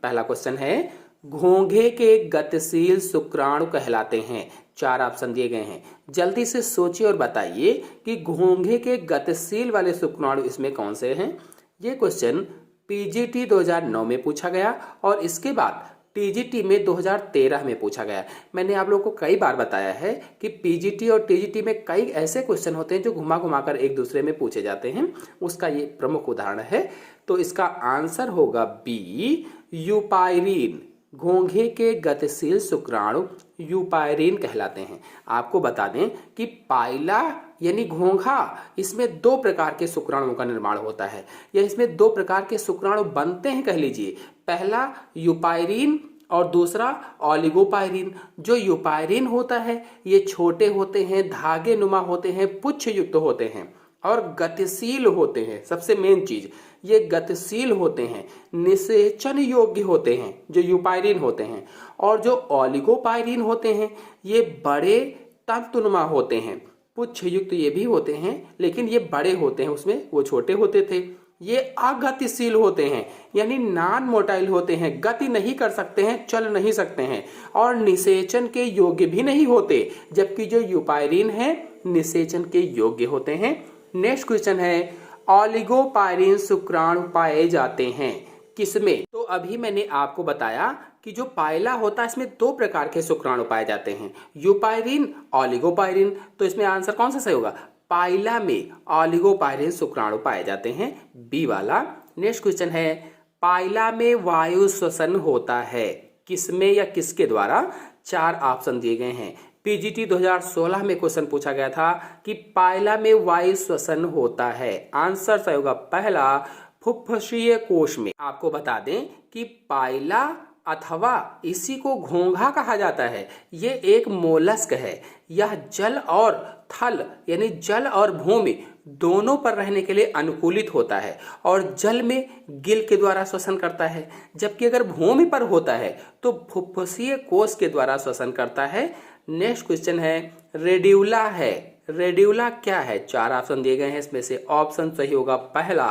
पहला क्वेश्चन है, घोंघे के गतिशील शुक्राणु कहलाते हैं। 4 ऑप्शन दिए गए हैं, जल्दी से सोचिए और बताइए कि घोंघे के गतिशील वाले शुक्राणु इसमें कौन से हैं। ये क्वेश्चन पीजीटी 2009 में पूछा गया और इसके बाद टीजीटी में 2013 में पूछा गया। मैंने आप लोगों को कई बार बताया है कि पीजीटी और टीजीटी में कई ऐसे क्वेश्चन होते हैं जो घुमा घुमा कर एक दूसरे में पूछे जाते हैं, उसका ये प्रमुख उदाहरण है। तो इसका आंसर होगा बी, यूपाइरिन। घोंघे के गतिशील शुक्राणु यूपाइरिन कहलाते हैं। आपको बता दें कि पाइला यानी घोंघा, इसमें 2 प्रकार के शुक्राणुओं का निर्माण होता है, या इसमें 2 प्रकार के शुक्राणु बनते हैं कह लीजिए। पहला यूपाइरिन और दूसरा ओलिगोपाइरिन। जो यूपाइरिन होता है ये छोटे होते हैं, धागे नुमा होते हैं, पुच्छ युक्त होते हैं और गतिशील होते हैं। सबसे मेन चीज, ये गतिशील होते हैं, निषेचन योग्य होते हैं जो यूपाइरिन होते हैं। और जो ओलिगोपाइरिन होते हैं ये बड़े तंतुनुमा होते हैं, पुच्छ युक्त ये भी होते हैं लेकिन ये बड़े होते हैं, उसमें वो छोटे होते थे। ये अगतिशील होते हैं यानी नॉन मोटाइल होते हैं, गति नहीं कर सकते हैं, चल नहीं सकते हैं और निषेचन के योग्य भी नहीं होते, जबकि जो यूपाइरिन है निषेचन के योग्य होते हैं। नेक्स्ट क्वेश्चन है, ओलिगोपाइरिन शुक्राणु पाए जाते हैं किसमें? तो अभी मैंने आपको बताया कि जो पाइला होता है इसमें 2 प्रकार के शुक्राणु पाए जाते हैं, यूपाइरिन, ओलिगोपाइरिन। तो इसमें आंसर कौन सा सही होगा? पाइला में ओलिगोपाइरिन शुक्राणु पाए जाते हैं, बी वाला। नेक्स्ट क्वेश्चन है, पाइला में वायु श्वसन होता है किसमें या किसके द्वारा? 4 ऑप्शन दिए गए हैं। पीजीटी 2016 में क्वेश्चन पूछा गया था कि पाइला में वायु श्वसन होता है। आंसर सही होगा पहला, फुफ्फुसीय कोश में। आपको बता दें कि पाइला अथवा इसी को घोंघा कहा जाता है, ये एक मोलस्क है। यह जल और थल यानी जल और भूमि दोनों पर रहने के लिए अनुकूलित होता है और जल में गिल के द्वारा श्वसन करता है, जबकि अगर भूमि पर होता है तो फुफ्फुसीय कोश के द्वारा श्वसन करता है। नेक्स्ट क्वेश्चन है, रेड्यूला है। रेड्यूला क्या है? 4 ऑप्शन दिए गए हैं, इसमें से ऑप्शन सही होगा पहला,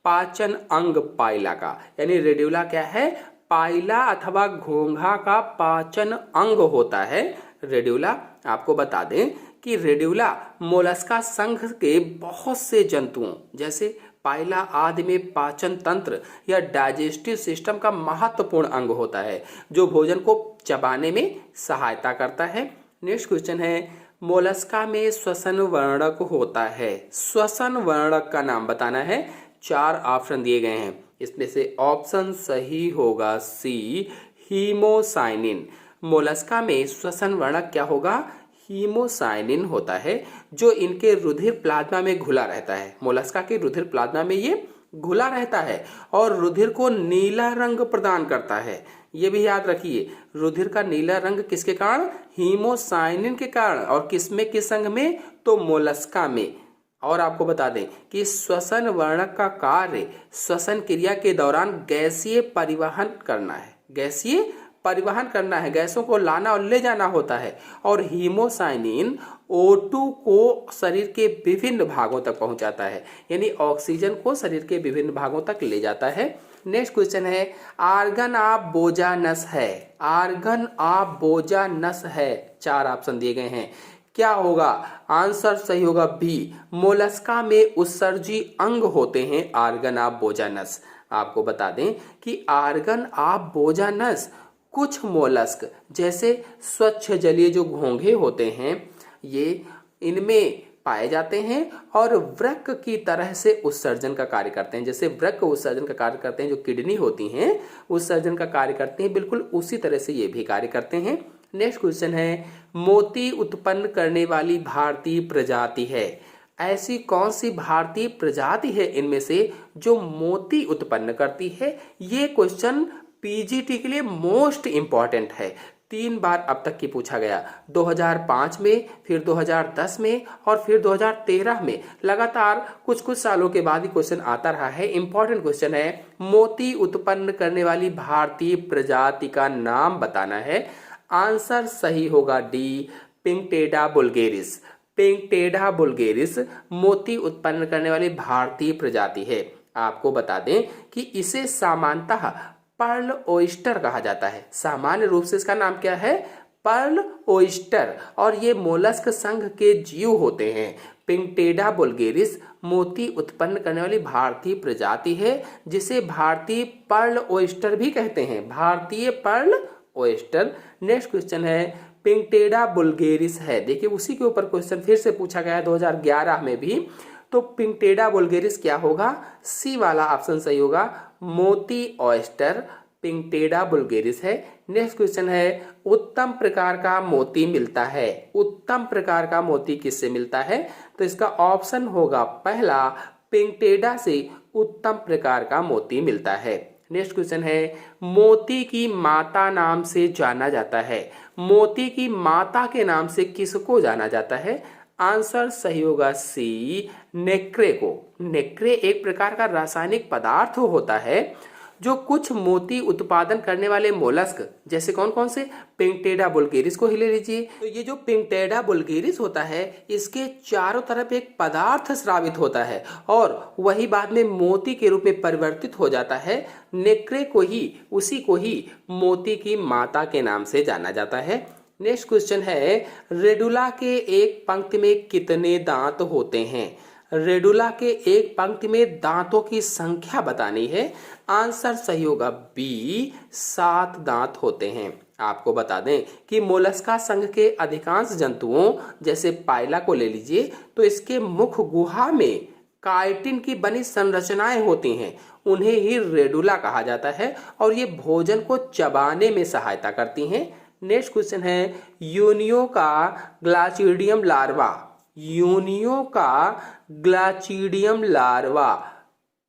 पाचन अंग पाइला का। यानी रेड्यूला क्या है? पाइला अथवा घोंघा का पाचन अंग होता है रेड्यूला। आपको बता दें कि रेड्यूला मोलस्का संघ के बहुत से जंतुओं जैसे पाइला आदि में पाचन तंत्र या डाइजेस्टिव सिस्टम का महत्वपूर्ण अंग होता है, जो भोजन को चबाने में सहायता करता है। नेक्स्ट क्वेश्चन है, मोलस्का में श्वसन वर्णक होता है। श्वसन वर्णक का नाम बताना है। 4 ऑप्शन दिए गए हैं, इसमें से ऑप्शन सही होगा सी, हीमोसाइनिन। मोलस्का में श्वसन वर्णक क्या होगा? हीमोसाइनिन होता है, जो इनके रुधिर प्लाज्मा में घुला रहता है। मोलस्का के रुधिर प्लाज्मा में ये घुला रहता है और रुधिर को नीला रंग प्रदान करता है। ये भी याद रखिए, रुधिर का नीला रंग किसके कारण? हीमोसाइनिन के कारण। और किसमें, किस अंग में? तो मोलस्का में। और आपको बता दें कि श्वसन वर्णक का कार्य श्वसन क्रिया के दौरान गैसीय परिवहन करना है। गैसीय परिवहन करना है, गैसों को लाना और ले जाना होता है। और हीमोसाइनिन O2 को शरीर के विभिन्न भागों तक पहुंचाता है, यानी ऑक्सीजन को शरीर के विभिन्न भागों तक ले जाता है। नेक्स्ट क्वेश्चन है, आर्गन ऑफ बोजानस है। आर्गन ऑफ बोजानस है, 4 ऑप्शन दिए गए हैं, क्या होगा? आंसर सही होगा बी, मोलस्का में उत्सर्जी अंग होते हैं आर्गन ऑफ बोजानस। आपको बता दें कि आर्गन ऑफ बोजानस कुछ मोलस्क जैसे स्वच्छ जलीय जो घोंघे होते हैं ये इनमें पाए जाते हैं और वृक्क की तरह से उत्सर्जन का कार्य करते हैं। जैसे वृक्क उत्सर्जन का कार्य करते हैं, जो किडनी होती हैं उत्सर्जन का कार्य करते हैं, बिल्कुल उसी तरह से ये भी कार्य करते हैं। नेक्स्ट क्वेश्चन है, मोती उत्पन्न करने वाली भारतीय प्रजाति है। ऐसी कौन सी भारतीय प्रजाति है इनमें से जो मोती उत्पन्न करती है? ये क्वेश्चन पीजीटी के लिए मोस्ट इंपॉर्टेंट है। 3 बार अब तक की पूछा गया, 2005 में, फिर 2010 में और फिर 2013 में। लगातार कुछ कुछ सालों के बाद ही क्वेश्चन आता रहा है। इंपॉर्टेंट क्वेश्चन है, मोती उत्पन्न करने वाली भारतीय प्रजाति का नाम बताना है। आंसर सही होगा डी, पिंकटेडा बुल्गेरिस। पिंकटेडा बुल्गेरिस मोती उत्पन्न करने वाली भारतीय प्रजाति है। आपको बता दें कि इसे सामान्यतः पर्ल ओइस्टर कहा जाता है। सामान्य रूप से इसका नाम क्या है? Pearl oyster. और ये मोलस्क संघ के जीव होते हैं। पिंकटेडा वुल्गेरिस मोती उत्पन्न करने वाली भारतीय प्रजाति है, जिसे भारतीय पर्ल ओइस्टर भी कहते हैं। भारतीय पर्ल ओइस्टर। नेक्स्ट क्वेश्चन है, पिंकटेडा वुल्गेरिस है। देखिए उसी के ऊपर क्वेश्चन फिर से पूछा गया है 2011 में भी। तो पिंकटेडा वुल्गेरिस क्या होगा? सी वाला ऑप्शन सही होगा, मोती ऑयस्टर पिंकटेडा वुल्गेरिस है। नेक्स्ट क्वेश्चन है, उत्तम प्रकार का मोती मिलता है। उत्तम प्रकार का मोती किससे मिलता है? तो इसका ऑप्शन होगा पहला, पिंकटेडा से उत्तम प्रकार का मोती मिलता है। नेक्स्ट क्वेश्चन है, मोती की माता नाम से जाना जाता है। मोती की माता के नाम से किसको जाना जाता है? आंसर सही होगा सी, नेक्रे को। नेक्रे एक प्रकार का रासायनिक पदार्थ होता है जो कुछ मोती उत्पादन करने वाले मोलस्क, जैसे कौन कौन से? पिंकटेडा वुल्गेरिस को ही ले लीजिए। तो ये जो पिंकटेडा वुल्गेरिस होता है, इसके चारों तरफ एक पदार्थ स्रावित होता है और वही बाद में मोती के रूप में परिवर्तित हो जाता है। नेक्रे को ही, उसी को ही मोती की माता के नाम से जाना जाता है। नेक्स्ट क्वेश्चन है, रेडुला के एक पंक्ति में कितने दांत होते हैं? रेडुला के एक पंक्ति में दांतों की संख्या बतानी है। आंसर सही होगा बी, 7 दांत होते हैं। आपको बता दें कि मोलस्का संघ के अधिकांश जंतुओं, जैसे पाइला को ले लीजिए, तो इसके मुख गुहा में काइटिन की बनी संरचनाएं होती हैं, उन्हें ही रेडुला कहा जाता है और ये भोजन को चबाने में सहायता करती हैं। नेक्स्ट क्वेश्चन है, यूनियो का ग्लाचिडियम लार्वा। यूनियो का ग्लाचिडियम लार्वा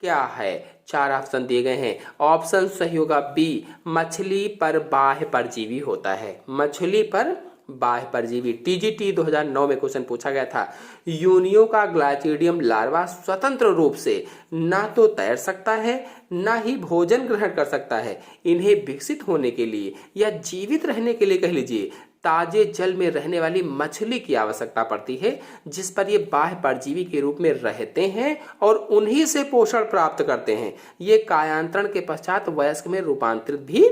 क्या है? 4 ऑप्शन दिए गए हैं। ऑप्शन सही होगा बी, मछली पर बाह्य परजीवी होता है। मछली पर बाह्य परजीवी। टीजीटी 2009 में क्वेश्चन पूछा गया था। यूनियो का ग्लाचिडियम लार्वा स्वतंत्र रूप से ना तो तैर सकता है, ना ही भोजन ग्रहण कर सकता है। इन्हें विकसित होने के लिए या जीवित रहने के लिए कह लीजिए, ताजे जल में रहने वाली मछली की आवश्यकता पड़ती है, जिस पर ये बाह्य परजीवी के रूप में रहते हैं और उन्हीं से पोषण प्राप्त करते हैं। ये कायांतरण के पश्चात वयस्क में रूपांतरित भी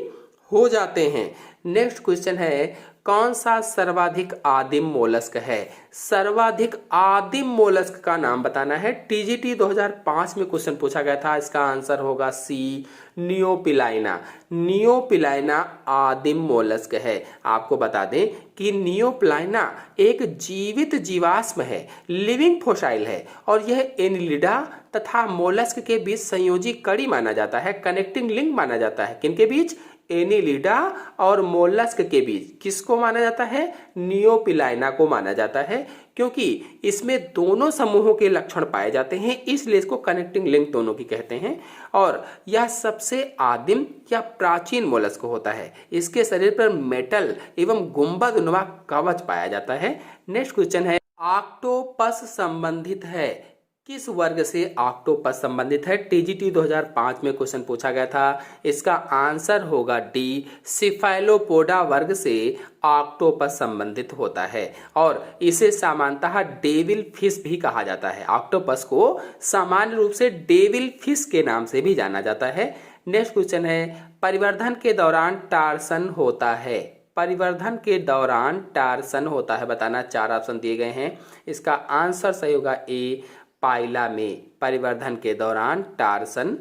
हो जाते हैं। नेक्स्ट क्वेश्चन है, कौन सा सर्वाधिक आदिम मोलस्क है? सर्वाधिक आदिम मोलस्क का नाम बताना है। टीजीटी 2005 में क्वेश्चन पूछा गया था। इसका आंसर होगा सी, नियोपिलाइना। नियोपिलाइना आदिम मोलस्क है। आपको बता दें कि नियोपिलाइना एक जीवित जीवाश्म है, लिविंग फोसाइल है और यह एनिलिडा तथा मोलस्क के बीच संयोजी कड़ी माना जाता है, कनेक्टिंग लिंक माना जाता है। किनके बीच? एनिलिडा और मोलस्क के बीच। किसको माना जाता है? नियोपिलाइना को माना जाता है, क्योंकि इसमें दोनों समूहों के लक्षण पाए जाते हैं, इसलिए इसको कनेक्टिंग लिंक दोनों की कहते हैं। और यह सबसे आदिम या प्राचीन मोलस्क होता है। इसके शरीर पर मेटल एवं गुंबदनुमा कवच पाया जाता है। नेक्स्ट क्वेश्चन है, ऑक्टोपस संबंधित है। किस वर्ग से ऑक्टोपस संबंधित है? टीजीटी 2005 में क्वेश्चन पूछा गया था। इसका आंसर होगा डी, सिफाइलोपोडा वर्ग से ऑक्टोपस संबंधित होता है और इसे सामान्यतः डेविल फिश भी कहा जाता है। ऑक्टोपस को सामान्य रूप से डेविल फिश के नाम से भी जाना जाता है। नेक्स्ट क्वेश्चन है, परिवर्धन के दौरान टार्सन होता है। परिवर्धन के दौरान टार्सन होता है बताना। 4 ऑप्शन दिए गए हैं। इसका आंसर सही होगा ए, पाइला में परिवर्धन के दौरान टार्सन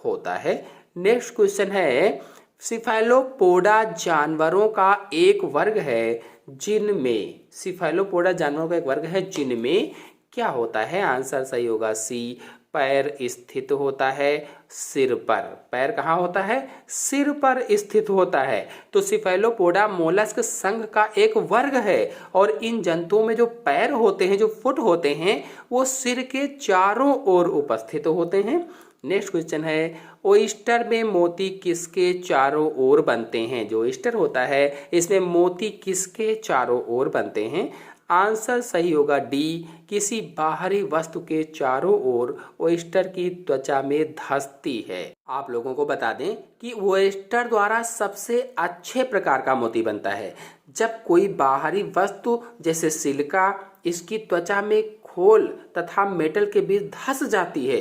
होता है। नेक्स्ट क्वेश्चन है, सिफाइलोपोडा जानवरों का एक वर्ग है जिनमें, सिफाइलोपोडा जानवरों का एक वर्ग है जिनमें क्या होता है? आंसर सही होगा सी, पैर स्थित होता है सिर पर। पैर कहाँ होता है? सिर पर स्थित होता है। तो सिफाइलोपोडा मोलस्क संघ का एक वर्ग है और इन जंतुओं में जो पैर होते हैं, जो फुट होते हैं, वो सिर के चारों ओर उपस्थित होते हैं। नेक्स्ट क्वेश्चन है, ओइस्टर में मोती किसके चारों ओर बनते हैं? जो ओइस्टर होता है इसमें मोती किसके चारों ओर बनते हैं? आंसर सही होगा डी, किसी बाहरी वस्तु के चारों ओर ओइस्टर की त्वचा में धंसती है। आप लोगों को बता दें कि ओइस्टर द्वारा सबसे अच्छे प्रकार का मोती बनता है जब कोई बाहरी वस्तु जैसे सिलिका इसकी त्वचा में खोल तथा मेटल के बीच धंस जाती है,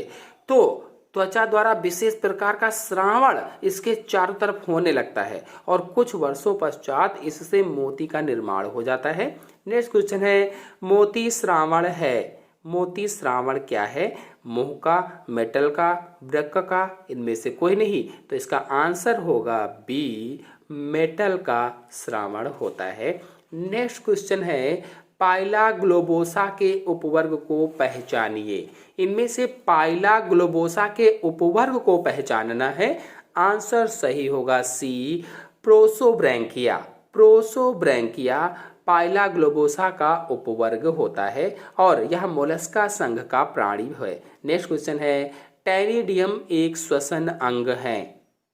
तो त्वचा द्वारा विशेष प्रकार का श्रावण इसके चारों तरफ होने लगता है और कुछ वर्षों पश्चात इससे मोती का निर्माण हो जाता है। नेक्स्ट क्वेश्चन है, मोती श्रावण है, मोती श्रावण क्या है? मुंह का, मेटल का, वृक्क का, इनमें से कोई नहीं। तो इसका आंसर होगा बी, मेटल का श्रावण होता है। नेक्स्ट क्वेश्चन है, पाइला ग्लोबोसा के उपवर्ग को पहचानिए। इनमें से पाइला ग्लोबोसा के उपवर्ग को पहचानना है। आंसर सही होगा सी, प्रोसोब्रैंकिया। प्रोसोब्रैंकिया पाइला ग्लोबोसा का उपवर्ग होता है और यह मोलस्का संघ का प्राणी है। नेक्स्ट क्वेश्चन है, टेनिडियम एक श्वसन अंग है।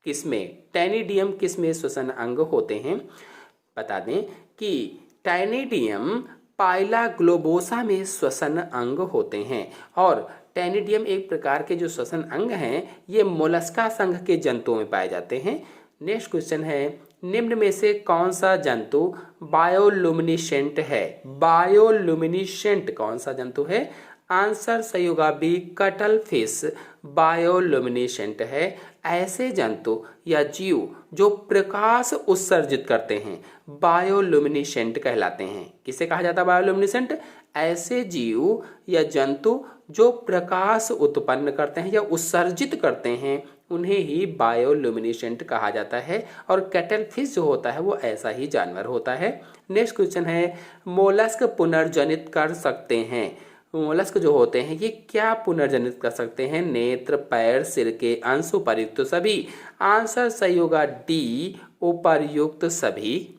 किसमें? टेनिडियम किसमें श्वसन अंग होते हैं? बता दें कि टेनिडियम पाइला ग्लोबोसा में श्वसन अंग होते हैं और टेनिडियम एक प्रकार के जो श्वसन अंग हैं ये मोलस्का संघ के जंतुओं में पाए जाते हैं। नेक्स्ट क्वेश्चन है, निम्न में से कौन सा जंतु बायोलुमिनिसेंट है? बायोलुमिनिसेंट कौन सा जंतु है? आंसर सही होगा बी, कटल फिश बायोलुमिनिसेंट है। ऐसे जंतु या जीव जो प्रकाश उत्सर्जित करते हैं बायोलुमिनिसेंट कहलाते हैं। किसे कहा जाता है बायोलुमिनिसेंट? ऐसे जीव या जंतु जो प्रकाश उत्पन्न करते हैं या उत्सर्जित करते हैं उन्हें ही बायोलुमिनिसेंट कहा जाता है और कैटल फिश जो होता है वो ऐसा ही जानवर होता है। नेक्स्ट क्वेश्चन है, मोलस्क पुनर्जनित कर सकते हैं। मोलस्क जो होते हैं ये क्या पुनर्जनित कर सकते हैं? नेत्र, पैर, सिर के अंश, उपर्युक्त सभी। आंसर सही होगा डी, उपर्युक्त सभी।